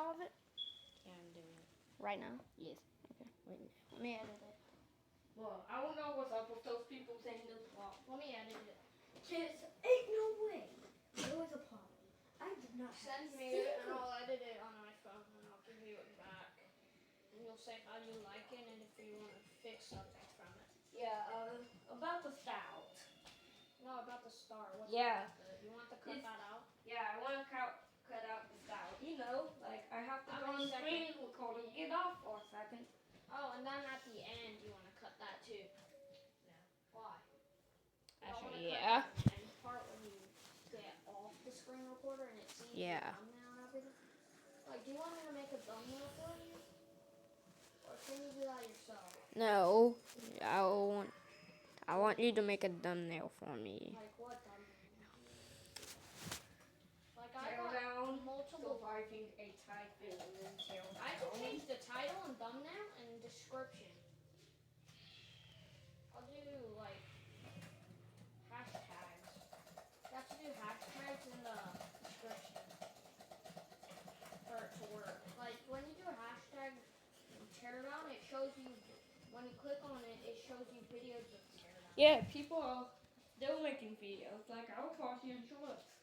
all of it? Yeah, I'm doing it. Right now? Yes. Okay. Wait. Let me edit it. Well, I don't know what's up with those people saying no plot. Let me edit it. Kids, ain't no way. There was a plot. I did not Send have me a it and single- I'll edit it on my phone and I'll give you it back. And you'll say how you like it and if you want to fix something from it. Yeah, about the stout. No, about the star. What's Yeah. You want to cut that out? Yeah, I want to cut out the stout. You know, like I have to How go on many the screen recording it off for a second. Oh, and then at the end you want to cut that too. No. Why? Actually, yeah. And part when you get off the screen recorder and it sees Yeah. the thumbnail and everything. Like, do you want me to make a thumbnail for you? Or can you do that yourself? No, I want you to make a thumbnail for me. Like what thumbnail? Like I Tail got down, multiple. surviving a typhoon, and then tail down. I can change the title and thumbnail and description. I'll do like hashtags. You have to do hashtags in the description for it to work. Like when you do a hashtag teardown, it shows you, when you click on it, it shows you videos of teardown. Yeah, people are still making videos. Like I was watching shorts.